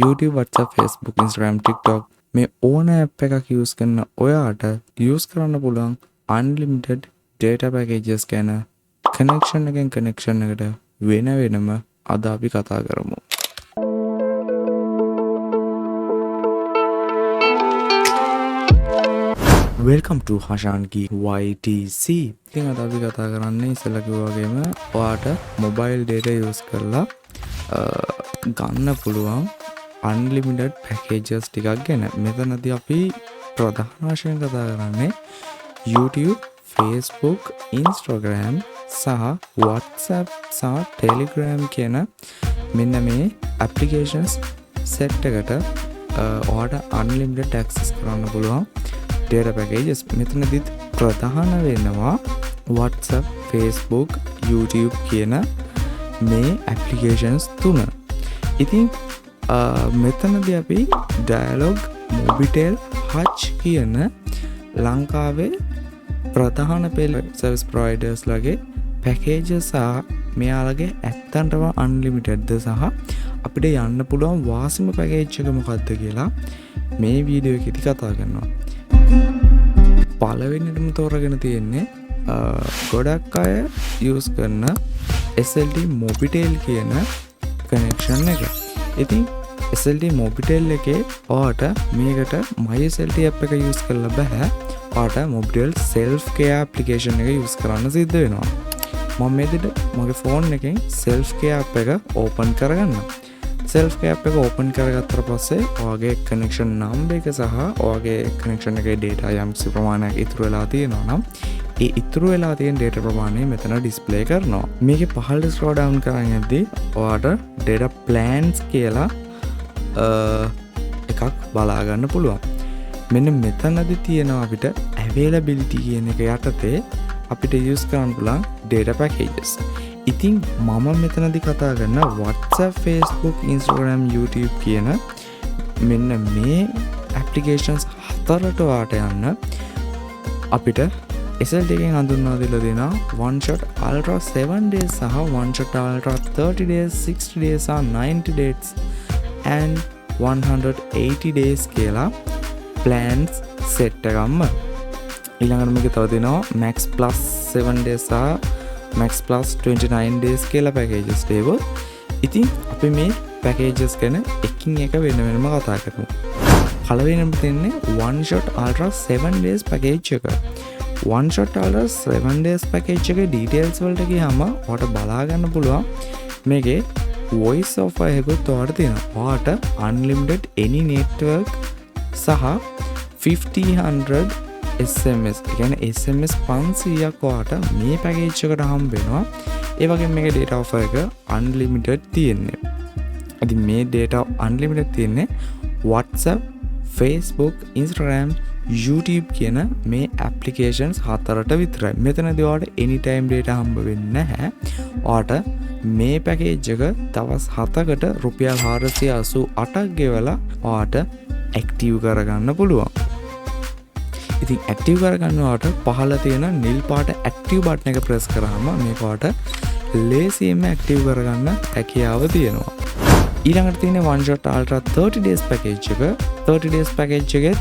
YouTube, WhatsApp, Facebook, Instagram, TikTok මේ ඕන app එකක් use කරන ඔයාට use කරන්න පුළුවන් unlimited data packages ගැන connection එකෙන් connection එකට වෙන වෙනම අද අපි කතා කරමු. Welcome to Hashanki YTC. ඉතින් අද අපි කතා කරන්නේ ඉස්සෙල්ලා කිව්වා වගේම ඔයාට mobile data use කරලා ගන්න පුළුවන් unlimited packages ටිකක් ගැන. මෙතනදී අපි ප්‍රධාන වශයෙන් කතා කරන්නේ YouTube, Facebook, Instagram සහ WhatsApp සහ Telegram කියන මෙන්න මේ applications set එකට ඔයාට unlimited access කරන්න පුළුවන් data packages. මෙතනදිත් ප්‍රධාන වෙනවා WhatsApp, Facebook, YouTube කියන මේ applications තුන. ඉතින් මෙතනදී අපි Dialog, Mobitel, Hutch කියන ලංකාවේ ප්‍රධාන service providers ලගේ packages සහ මෙයාලගේ ඇත්තටම unlimited ද සහ අපිට යන්න පුළුවන් වාසිම package එක මොකක්ද කියලා මේ වීඩියෝ එකේදී කතා කරනවා. පළවෙනිටම තෝරගෙන තියෙන්නේ ගොඩක් අය use කරන SLT Mobitel කියන connection එක. ඉතින් SLT Mobitel එකේ ඔයාට මේකට MySLT app එක use කරලා බෑ. ඔයාට Mobitel self care application එක use කරන්න සිද්ධ වෙනවා. මම මේ විදිහට මගේ phone එකෙන් self care app එක open කරගන්නවා. self care app එක open කරගත්තට පස්සේ ඔයාගේ connection number එක සහ ඔයාගේ connection එකේ data යම්කිසි ප්‍රමාණයක් ඉතුරු වෙලා තියෙනවා නම් ඒ ඉතුරු වෙලා තියෙන data ප්‍රමාණය මෙතන display කරනවා. මේකේ පහළට scroll down කරන් යද්දී ඔයාට data plans කියලා එකක් බලා ගන්න පුළුවන්. මෙන්න මෙතනදී තියෙනවා අපිට availability කියන එක යටතේ අපිට use කරන්න පුළුවන් data packages. ඉතින් මම මෙතනදී කතා කරන WhatsApp, Facebook, Instagram, YouTube කියන මෙන්න මේ applications හතරට වාට යන්න අපිට SLT එකෙන් හඳුන්වා දීලා දෙනවා one shot ultra 7 days සහ one shot ultra 30 days, 60 days සහ 90 days and 180 days කියලා plans set එකක්ම. ඊළඟට මේක තව දෙනවා Max Plus 7 days සහ Max Plus 29 days කියලා packages දේවල්. ඉතින් අපි මේ packages ගැන එකින් එක වෙන වෙනම කතා කරමු. පළවෙනිම තියෙන්නේ one shot ultra 7 days package එක. one shot ultra 7 days package එකේ details වලට ගියාම ඔයාලට බලා ගන්න පුළුවන් මේකේ voice over එකකුත් ඔයාලට තියෙනවා. ඔයාලට unlimited any network සහ 50 SMS කියන්නේ SMS 500ක් ඔයාට මේ package එකට හම්බ වෙනවා. ඒ වගේම මේකේ data offer එක unlimited තියෙන්නේ. ඉතින් මේ data unlimited තියෙන්නේ WhatsApp, Facebook, Instagram, YouTube කියන මේ applications හතරට විතරයි. මෙතනදී ඔයාලට anytime data හම්බ වෙන්නේ නැහැ. ඔයාට මේ package එක දවස් 7කට රුපියල් 488ක් ගෙවලා ඔයාට active කරගන්න පුළුවන්. ඉතින් active කරගන්නවට පහළ තියෙන නිල් පාට active button එක press කරාම මේක ඔයාලට ලේසියෙන්ම active කරගන්න හැකියාව තියෙනවා. ඊළඟට තියෙන one shot ultra 30 days package එක. 30 days package එකේ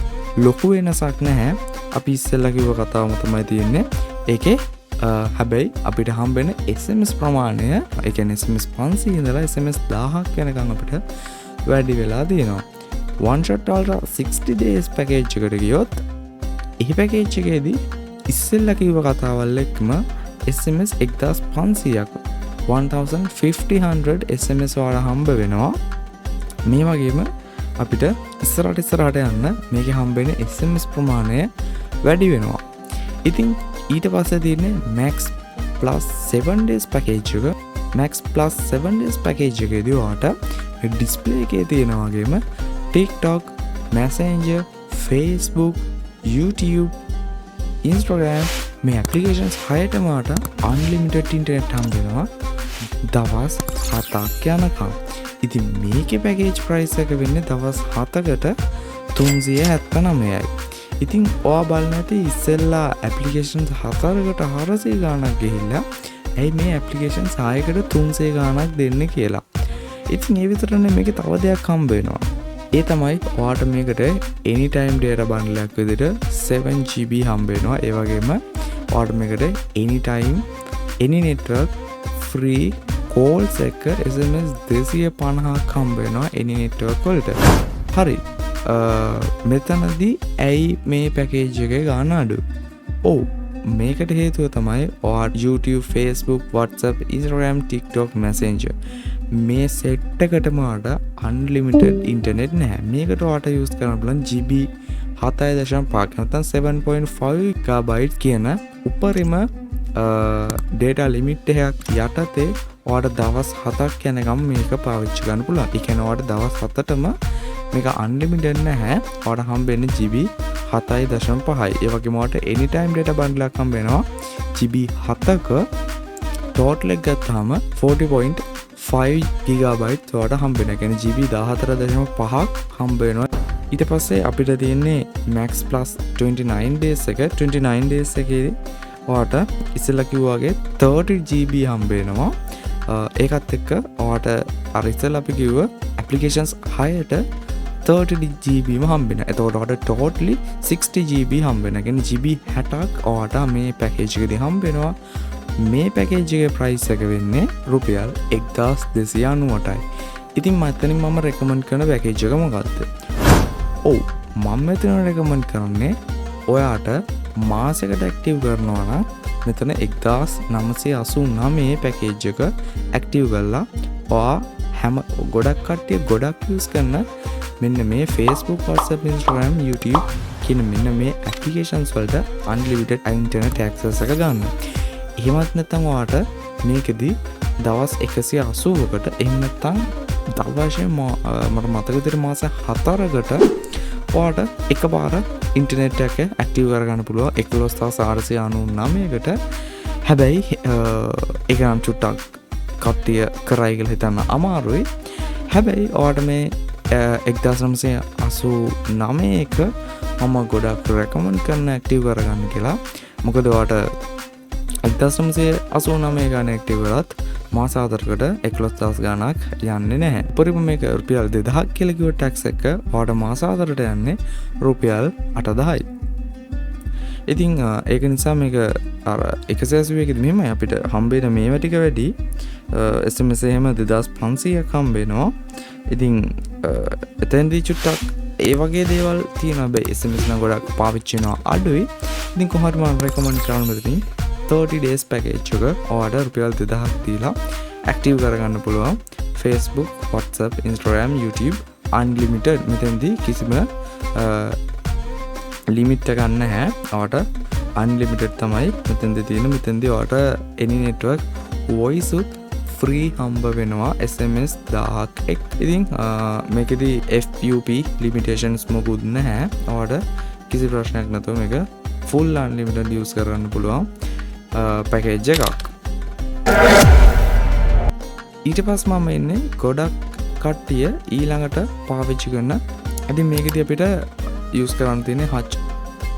ලොකු වෙනසක් නැහැ. අපි ඉස්සෙල්ලා කිව්ව කතාවම තමයි තියෙන්නේ. ඒකේ හැබැයි අපිට හම්බෙන SMS ප්‍රමාණය, ඒ කියන්නේ SMS 500 ඉඳලා SMS 1000ක් වෙනකන් අපිට වැඩි වෙලා තියෙනවා. one shot ultra 60 days package එකට ගියොත් එහි package එකේදී ඉස්සෙල්ලා කිව්ව කතාවල් එක්කම SMS 1500ක් 1500 SMS වල හම්බ වෙනවා. මේ වගේම අපිට ඉස්සරහට යන්න මේකේ හම්බෙන SMS ප්‍රමාණය වැඩි වෙනවා. ඉතින් ඊට පස්සේ තියෙන්නේ Max Plus 7 days package එක. Max Plus 7 days package එකේදී ඔයාලට display එකේ තියෙන වගේම TikTok, Messenger, Facebook, YouTube, Instagram මේ applications හයටම unlimited internet හම්බ වෙනවා දවස් 7ක් යනකම්. ඉතින් මේකේ package price එක වෙන්නේ දවස් 7කට 379යි. ඉතින් ඔයා බලන්න ඇති ඉස්සෙල්ලා applications 4කට 400 ගාණක් ගිහිල්ලා ඇයි මේ applications 6කට 300 ගාණක් දෙන්නේ කියලා. ඉතින් ඒ විතරනේ මේක තව දෙයක් හම්බ වෙනවා. ඒ තමයි ඔයාට මේකට anytime data bundle එකක් විදිහට 7GB හම්බ වෙනවා. ඒ වගේම ඔයාට මේකට anytime any network free calls එක SMS 250ක් හම්බ වෙනවා any network වලට. හරි. මෙතනදී ඇයි මේ පැකේජ් එකේ ගාණ අඩු? ඔව් මේකට හේතුව තමයි ඔයාට YouTube, Facebook, WhatsApp, Instagram, TikTok, Messenger මේ සෙට් එකටම ඔයාට unlimited internet නැහැ. මේකට ඔයාට use කරන්න පුළුවන් GB 7.5 නැත්නම් 7.5 GB කියන උපරිම data limit එකක් යටතේ ඔයාට දවස් 7ක් යනකම් මේක පාවිච්චි කරන්න පුළුවන්. ඒ කියන්නේ ඔයාට දවස් 7ටම මේක unlimited නැහැ. ඔයාට හම්බෙන්නේ GB 7.5යි. ඒ වගේම ඔයාට anytime data bundle එකක් හම්බ වෙනවා GB 7ක total එක ගත්තාම 40.5 GB ඔයාට හම්බ වෙනවා. කියන්නේ GB 14.5ක් හම්බ වෙනවා. ඊට පස්සේ අපිට තියෙන්නේ Max Plus 29 days එක. 29 days එකේ ඔයාට ඉස්සෙල්ලා කිව්වා වගේ 30GB හම්බ වෙනවා. ඒකත් එක්ක ඔයාට අර ඉස්සෙල්ලා අපි කිව්ව applications 6ට 30GB හම්බ වෙනවා. එතකොට ඔයාට totally 60GB හම්බ වෙනවා. කියන්නේ GB 60ක් ඔයාට මේ පැකේජ් එකේදී හම්බ වෙනවා. මේ පැකේජ් එකේ price එක වෙන්නේ රුපියල් 1298යි. ඉතින් මෙතනින් මම recommend කරන පැකේජ් එක මොකක්ද? ඔව් මම මෙතන recommend කරන්නේ ඔයාට මාසෙකට active කරනවා නම් මෙතන 1989 පැකේජ් එක active කරලා ඔයා හැම ගොඩක් කට්ටිය ගොඩක් use කරන මෙන්න මේ Facebook, WhatsApp, Instagram, YouTube කියන මෙන්න මේ applications වලට unlimited internet access එක ගන්න. එහෙමත් නැත්නම් ඔයාට මේකෙදි දවස් 180කට එහෙම නැත්නම් දවසේ මට මතක විදිහට මාස 4කට ඔයාට එකපාර ඉන්ටර්නෙට් එක ඇක්ටිව් කරගන්න පුළුවන් 11499කට. හැබැයි ඒක නම් චුට්ටක් කට්ටිය කරයි කියලා හිතන්න අමාරුයි. හැබැයි ඔයාට මේ 1989 එක මම ගොඩක් රෙකමන්ඩ් කරන ඇක්ටිව් කරගන්න කියලා. මොකද ඔයාට 1989 ගාන ඇක්ටිව් කරත් මාස 4කට 11000 ගාණක් යන්නේ නැහැ. උපරිම මේක රුපියල් 2000ක් කියලා කිව්ව ටැක්ස් එක ඔයාට මාස 4ට යන්නේ රුපියල් 8000යි. ඉතින් ඒක නිසා මේක අර 180 එකේදී මෙහෙමයි අපිට හම්බෙන මේවා ටික වැඩි SMS එහෙම 2500ක් හම්බ වෙනවා. ඉතින් එතෙන්දී චුට්ටක් ඒ වගේ දේවල් තියෙනවා. හැබැයි SMS නම් ගොඩක් පාවිච්චි වෙනවා අඩුයි. ඉතින් කොහොමද මම රෙකමන්ඩ් කරන්න මෙතනින් 30 days package එක ඔයාට රුපියල් 2000ක් දීලා ඇක්ටිව් කරගන්න පුළුවන්. Facebook, WhatsApp, Instagram, YouTube unlimited. මෙතෙන්දී කිසිම limit එකක් නැහැ. ඔයාට unlimited තමයි මෙතෙන්දී තියෙන. මෙතෙන්දී ඔයාට any network voice උත් free හම්බ වෙනවා SMS 1000ක් එක්. ඉතින් මේකෙදී FUP limitations මොකුත් නැහැ. ඔයාට කිසි ප්‍රශ්නයක් නැතුව මේක full unlimited use කරන්න පුළුවන් පැකේජ් එකක්. ඊට පස්සේ මම ඉන්නේ ගොඩක් කට්ටිය ඊළඟට පාවිච්චි කරන. ඉතින් මේකදී අපිට use කරන්න තියෙන්නේ Hutch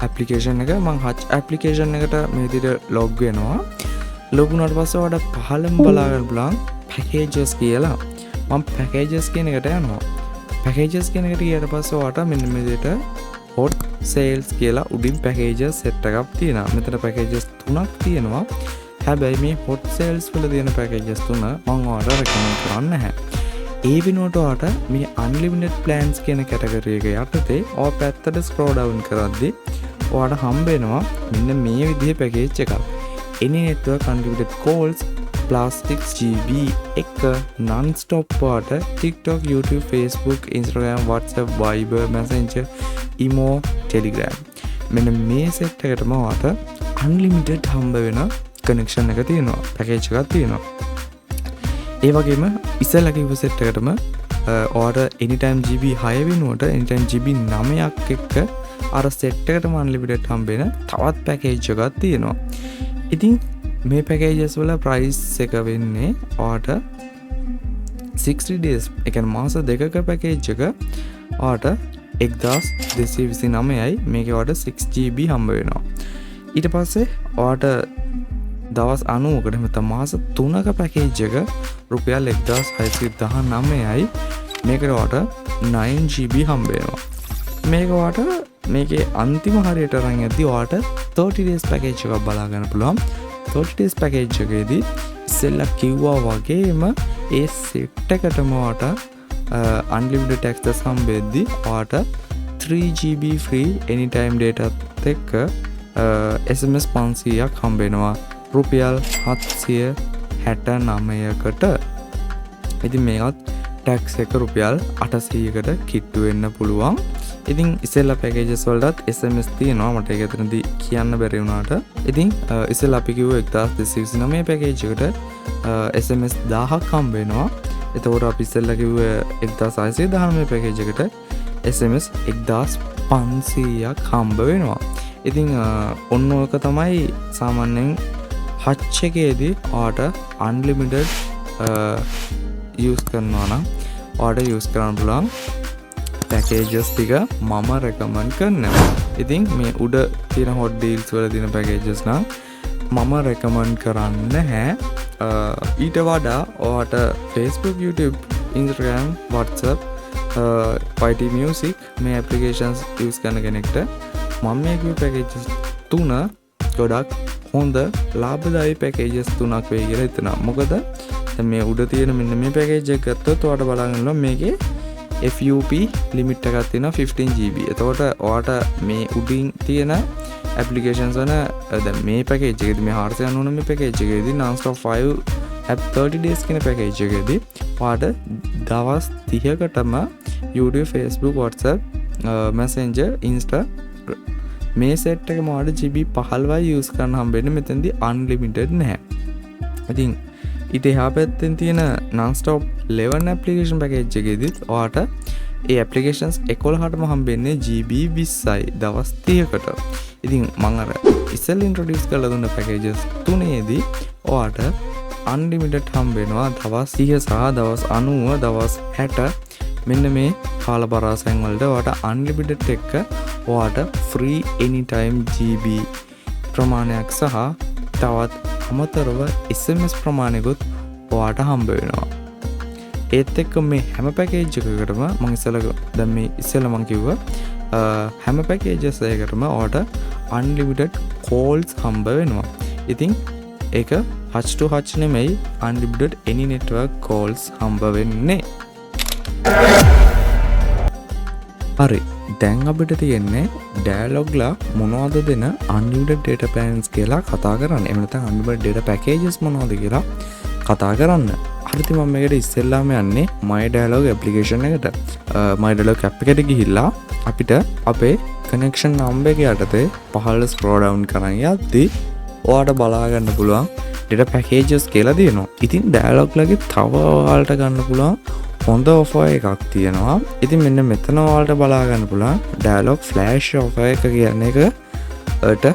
application එක. මම Hutch application එකට මේ විදිහට log වෙනවා. log වුණාට පස්සේ ඔයාලට පහළම බලා ගන්න පුළුවන් packages කියලා. මම packages කියන එකට යනවා. packages කියන එකට ගියාට පස්සේ ඔයාලට මෙන්න මේ විදිහට hot sales කියලා උඩින් packages set එකක් තියෙනවා. මෙතන packages 3ක් තියෙනවා. හැබැයි මේ hot sales වල තියෙන packages 3 මම ඔයාලට recommend කරන්නේ නැහැ. ඒ වෙනුවට ඔයාලට මේ unlimited plans කියන category එක යටතේ ඔය පැත්තට scroll down කරද්දී ඔයාලට හම්බ වෙනවා මෙන්න මේ විදිහේ package එකක්. any network unlimited calls plus 6GB එක non-stop ඔයාලට TikTok, YouTube, Facebook, Instagram, WhatsApp, Viber, Messenger, Imo, Telegram මෙන්න මේ set එකටම ඔයාලට unlimited හම්බ වෙන connection එක තියෙනවා. package එකක් තියෙනවා. ඒ වගේම ඉස්සෙල්ලා කිව්ව set එකටම ඔයාලට anytime GB 6 වෙනුවට anytime GB 9ක් එක්ක අර set එකටම unlimited හම්බ වෙන තවත් package එකක් තියෙනවා. ඉතින් මේ packages වල price එක වෙන්නේ ඔයාලට 60 days ඒ කියන්නේ මාස 2ක package එක ඔයාලට 1229යි. මේකේ ඔයාලට 6GB හම්බ වෙනවා. ඊට පස්සේ ඔයාලට දවස් 90කට මෙතන මාස 3ක පැකේජ් එක රුපියල් 1619යි. මේකට වට 9GB හම්බ වෙනවා. මේක වට මේකේ අන්තිම හරියට අරන් යද්දි ඔයාට 30 days පැකේජ් එකක් බලා ගන්න පුළුවන්. 30 days පැකේජ් එකේදී ඉස්සෙල්ලා කිව්වා වගේම ඒ සෙට් එකටම ඔයාට unlimited access හම්බෙද්දි ඔයාට 3GB free anytime data එක්ක SMS 500ක් හම්බ වෙනවා රුපියල් 769කට. ඉතින් මේකත් ටැක්ස් එක රුපියල් 800කට කිට්ටු වෙන්න පුළුවන්. ඉතින් ඉස්සෙල්ලා පැකේජස් වලටත් SMS තියෙනවා. මට ඒක එතනදී කියන්න බැරි වුණාට. ඉතින් ඉස්සෙල්ලා අපි කිව්ව 1229 පැකේජ් එකට SMS 1000ක් හම්බ වෙනවා. එතකොට අපි ඉස්සෙල්ලා කිව්ව 1619 පැකේජ් එකට SMS 1500ක් හම්බ වෙනවා. ඉතින් ඔන්න ඔක තමයි සාමාන්‍යයෙන් හච් එකේදී ඔයාට unlimited use කරනවා නම් ඔයාට use කරන්න පුළුවන් පැකේජස් ටික මම රෙකමන්ඩ් කරනවා. ඉතින් මේ උඩ තියෙන hot deals වල තියෙන පැකේජස් නම් මම රෙකමන්ඩ් කරන්නේ නැහැ. ඊට වඩා ඔයාට Facebook, YouTube, Instagram, WhatsApp, YT Music මේ applications use කරන කෙනෙක්ට මම මේ කිව්ව පැකේජස් තුන ගොඩක් හොඳ ලාභදායී පැකේජස් තුනක් වෙයි කියලා හිතනවා. මොකද මේ උඩ තියෙන මෙන්න මේ පැකේජ් එක ගත්තොත් ඔයාට බලන්න මේකේ FUP ලිමිට් එකක් තියෙනවා 15GB. එතකොට ඔයාට මේ උඩින් තියෙන applications වල දැන් මේ පැකේජ් එකේදී මේ 499 පැකේජ් එකේදී non-stop 5 app 30 days කියන පැකේජ් එකේදී ඔයාට දවස් 30කටම YouTube, Facebook, WhatsApp, Messenger, Insta මේ සෙට් එකම ඔයාට GB 15යි use කරන්න හම්බෙන්නේ. මෙතනදී unlimited නැහැ. ඉතින් ඊට එහා පැත්තෙන් තියෙන non-stop 11 application package එකේදීත් ඔයාට ඒ applications 11ටම හම්බෙන්නේ GB 20යි දවස් 30කට. ඉතින් මම අර ඉස්සෙල්ලා introduce කරලා දුන්න packages තුනේදී ඔයාට unlimited හම්බ වෙනවා දවස් 30 සහ දවස් 90 දවස් 60 මෙන්න මේ කාල පරාසයන් වලට ඔයාට unlimited එක ඔයාට free anytime GB ප්‍රමාණයක් සහ තවත් අමතරව SMS ප්‍රමාණයකුත් ඔයාට හම්බ වෙනවා. ඒත් එක්ක මේ හැම පැකේජ් එකකටම මම ඉස්සෙල්ලා මම කිව්වා හැම පැකේජස් එකකටම ඔයාට unlimited calls හම්බ වෙනවා. ඉතින් ඒක hutch to hutch නෙමෙයි unlimited any network calls හම්බ වෙන්නේ. හරි, දැන් අපිට තියෙන්නේ ඩයලොග්ලා මොනවද දෙන unlimited data plans කියලා කතා කරන්න. එහෙම නැත්නම් unlimited data packages මොනවද කියලා කතා කරන්න. හරිද, මම මේකට ඉස්සෙල්ලාම යන්නේ my dialog application එකට. my dialog app එකට ගිහිල්ලා අපිට අපේ connection number එක යටතේ පහළ scroll down කරන් යද්දී ඔයාට බලා ගන්න පුළුවන් data packages කියලා දෙනවා. ඉතින් dialog ලගේ තව ඔයාලට ගන්න පුළුවන් හොඳ offer එකක් තියෙනවා. ඉතින් මෙන්න මෙතන ඔයාලට බලා ගන්න පුළුවන් dialog flash offer එක කියන එකට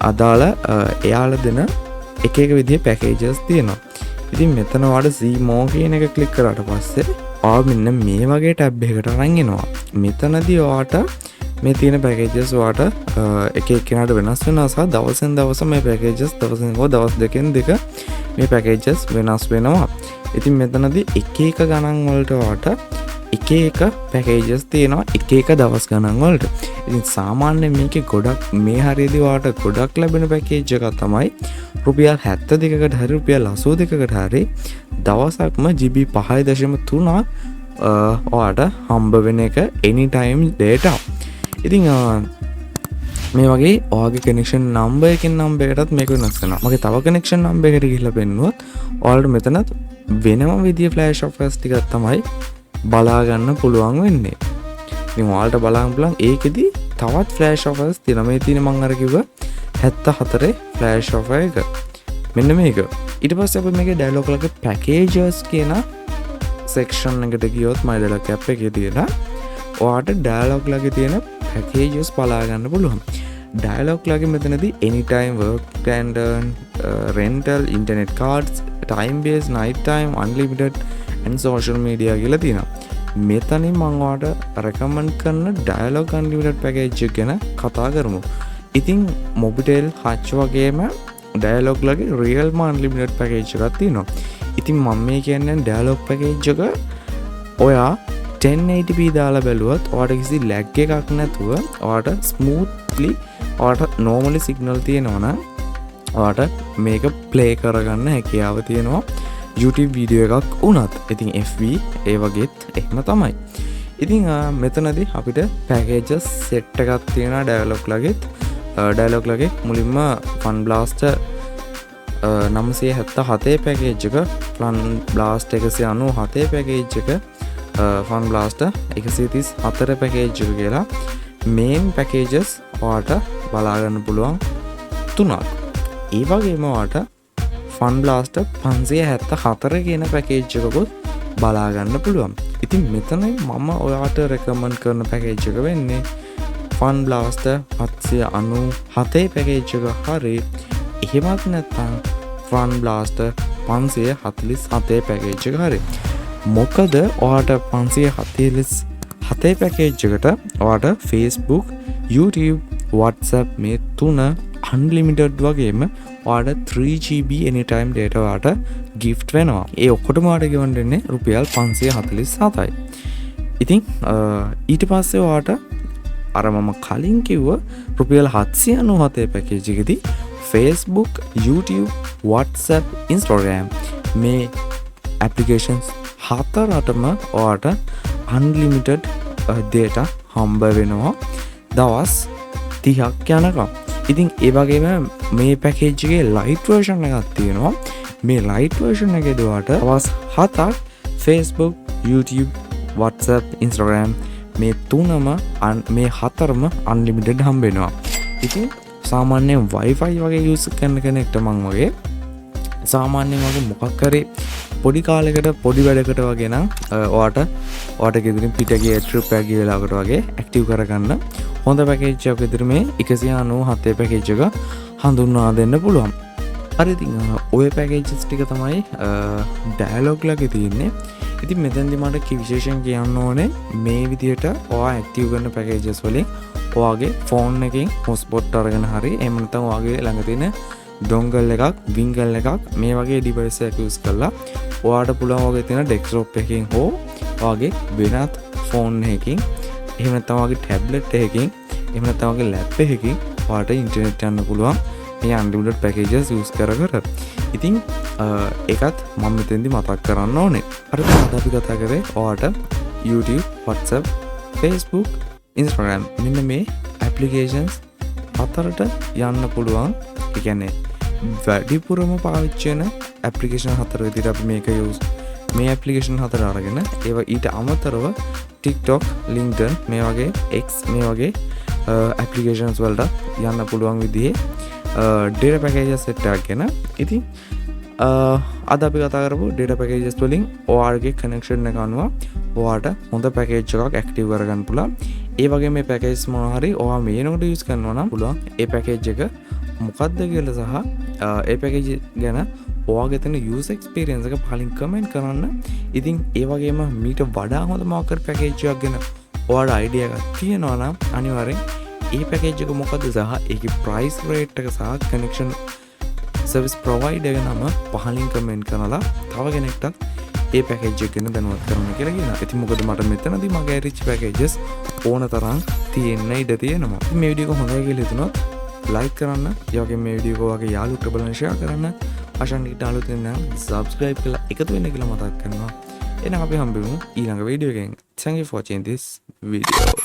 අදාළ එයාලා දෙන එක එක විදිහේ packages තියෙනවා. ඉතින් මෙතන ඔයාලට see more කියන එක click කරාට පස්සේ ඔයා මෙන්න මේ වගේ tab එකකට අරන් එනවා. මෙතනදී ඔයාට මේ තියෙන packages ඔයාට එක එක්කෙනාට වෙනස් වෙනවා සහ දවසෙන් දවස මේ packages දවසෙන් දෙකෙන් දෙක මේ packages වෙනස් වෙනවා. ඉතින් මෙතනදී එක එක ගණන් වලට ඔයාට එක එක packages තියෙනවා එක එක දවස් ගණන් වලට. ඉතින් සාමාන්‍යයෙන් මේකේ ගොඩක් මේ හරියදී ඔයාට ගොඩක් ලැබෙන package එකක් තමයි රුපියල් 72කට හරි රුපියල් 82කට හරි දවසක්ම GB 5.3ක් ඔයාට හම්බ වෙන එක anytime data. ඉතින් මේ වගේ ඔයාගේ connection number එකෙන් number එකටත් මේක වෙනස් වෙනවා. මගේ තව connection number එකට ගිහිල්ලා පෙන්නුවොත් ඔයාලට මෙතනත් වෙනම විදිය flash offers ටිකක් තමයි බලා ගන්න පුළුවන් වෙන්නේ. ඉතින් ඔයාලට බලන්න පුළුවන් ඒකෙදි තවත් flash offers තියෙනවා. මේ තියෙන මම අර කිව්ව 74 flash offer එක. මෙන්න මේක. ඊට පස්සේ අපි මේකේ dialog ලගේ packages කියන section එකට ගියොත් my dialog app එකේ තියෙන ඔයාට dialog ලගේ තියෙන packages බලා ගන්න පුළුවන්. dialog ලගේ මෙතනදී anytime work calendar, rental, internet cards, time based, night time, unlimited and social media කියලා තියෙනවා. මෙතනින් මම ඔයාලට recommend කරන dialog unlimited package එක ගැන කතා කරමු. ඉතින් Mobitel Hutch වගේම ඩයලොග් ලගේ රියල්ම අන්ලිමිටඩ් පැකේජ් එකක් තියෙනවා. ඉතින් මම මේ කියන්නේ ඩයලොග් පැකේජ් එක ඔයා 1080p දාලා බැලුවත් ඔයාට කිසි ලැග් එකක් නැතුව ඔයාට ස්මූත්ලි ඔයාට නෝමලි සිග්නල් තියෙනවා නම් ඔයාට මේක ප්ලේ කරගන්න හැකියාව තියෙනවා YouTube වීඩියෝ එකක් වුණත්. ඉතින් FV ඒ වගේත් එහෙම තමයි. ඉතින් මෙතනදී අපිට පැකේජස් සෙට් එකක් තියෙනවා ඩයලොග් ලගෙත්. ඩයලොග් ලගේ මුලින්ම ෆන් බ්ලාස්ටර් 977 පැකේජ් එක, ෆන් බ්ලාස්ට් 197 පැකේජ් එක, ෆන් බ්ලාස්ටර් 134 පැකේජ් එක කියලා මේන් පැකේජස් ඔයාට බලාගන්න පුළුවන් 3ක්. ඒ වගේම ඔයාට ෆන් බ්ලාස්ටර් 574 කියන පැකේජ් එකකුත් බලාගන්න පුළුවන්. ඉතින් මෙතන මම ඔයාට රෙකමන්ඩ් කරන පැකේජ් එක වෙන්නේ ෆන් බ්ලාස්ටර් 797 පැකේජ් එක හරි. එහෙමත් නැත්නම් ෆන් බ්ලාස්ටර් 547 පැකේජ් එක හරි. මොකද ඔයාට 547 පැකේජ් එකට ඔයාට Facebook, YouTube, WhatsApp මේ තුන අන්ලිමිටඩ් වගේම ඔයාට 3GB anytime data ඔයාට gift වෙනවා. ඒ ඔක්කොටම ඔයාට ගෙවන්න දෙන්නේ රුපියල් 547යි. ඉතින් ඊට පස්සේ ඔයාට අර මම කලින් කිව්ව රුපියල් 797 පැකේජ් එකේදී Facebook, YouTube, WhatsApp, Instagram මේ applications හතරටම ඔයාට unlimited data හම්බ වෙනවා දවස් 30ක් යනකම්. ඉතින් ඒ වගේම මේ පැකේජ් එකේ ලයිට් version එකක් තියෙනවා. මේ ලයිට් version එකේදී ඔයාට දවස් 7ක් Facebook, YouTube, WhatsApp, Instagram මේ තුනම මේ හතරම අන්ලිමිටඩ් හම්බ වෙනවා. ඉතින් සාමාන්‍යයෙන් Wi-Fi වගේ යූස් කරන කෙනෙක්ට මං වගේ සාමාන්‍යයෙන් වගේ මොකක් කරේ පොඩි කාලයකට පොඩි වැඩකට වගේ නම් ඔයාට ගෙදරින් පිට ගිය ට්‍රිප් එකක් ගිය වෙලාවකට වගේ ඇක්ටිව් කරගන්න හොඳ පැකේජ් එකක් විතර මේ 197 පැකේජ් එක හඳුන්වා දෙන්න පුළුවන්. හරි ඉතින් ඔය පැකේජස් ටික තමයි ඩයලොග් ලගේ තියෙන්නේ. ඉතින් මෙතනදි මට විශේෂයෙන් කියන්න ඕනේ මේ විදිහට ඔයා ඇක්ටිව් කරන පැකේජස් වලින් ඔයාගේ ෆෝන් එකෙන් හොස්පොට් අරගෙන හරි එහෙම නැත්නම් ඔයාගේ ළඟ තියෙන ඩොන්ගල් එකක්, වින්ගල් එකක් මේ වගේ ඩිවයිස් එකක් යූස් කරලා ඔයාට පුළුවන් වගේ තියෙන ඩෙස්ක්ටොප් එකකින් හෝ ඔයාගේ වෙනත් ෆෝන් එකකින් එහෙම නැත්නම් ඔයාගේ ටැබ්ලට් එකකින් එහෙම නැත්නම් ඔයාගේ ලැප් එකකින් ඔයාට ඉන්ටර්නෙට් යන්න පුළුවන් මේ අන්ලිමිටඩ් පැකේජස් යූස් කර. ඉතින් ඒකත් මම මෙතෙන්දි මතක් කරන්න ඕනේ. අර අද අපි කතා කරේ ඔයාට YouTube, WhatsApp, Facebook, Instagram මෙන්න මේ applications හතරට යන්න පුළුවන්. ඒ කියන්නේ වැඩිපුරම පාවිච්චි වෙන application හතර විදිහට අපි මේ application හතර අරගෙන ඒවා ඊට අමතරව TikTok, LinkedIn මේ වගේ X මේ වගේ applications වලට යන්න පුළුවන් විදිහේ data packages set එකක් ගැන. ඉතින් අද අපි කතා කරපු data packages වලින් ඔයාගේ connection එක අනුව ඔයාට හොඳ package එකක් active කරගන්න පුළුවන්. ඒ වගේ මේ package මොනවා හරි ඔයා මේනකට use කරනවා නම් පුළුවන් ඒ package එක මොකක්ද කියලා සහ ඒ package ගැන ඔයාගේ තියෙන user experience එක පහලින් comment කරන්න. ඉතින් ඒ වගේම මීට වඩා හොඳ මොකක් හරි package එකක් ගැන ඔයාට idea එකක් තියෙනවා නම් අනිවාර්යෙන් ඒ package එක මොකද්ද සහ ඒකේ price rate එක සහ connection service provider එක නම පහලින් comment කරලා තව කෙනෙක්ට ඒ package එක ගැන දැනුවත් කරන්න කියලා කියනවා. ඉතින් මොකද මට මෙතනදී මගේ rich packages ඕන තරම් තියෙන්න ඉඩ තියෙනවා. මේ වීඩියෝ එක හොඳයි කියලා හිතුනොත් like කරන්න, ඒ වගේම මේ වීඩියෝ එක ඔයාගේ යාළුවොත් බලන්න share කරන්න. අශාන්විට අලුත් වෙන subscribe කරලා එකතු වෙන්න කියලා මතක් කරනවා. එහෙනම් අපි හම්බෙමු ඊළඟ වීඩියෝ එකෙන්. Thank you for watching this video.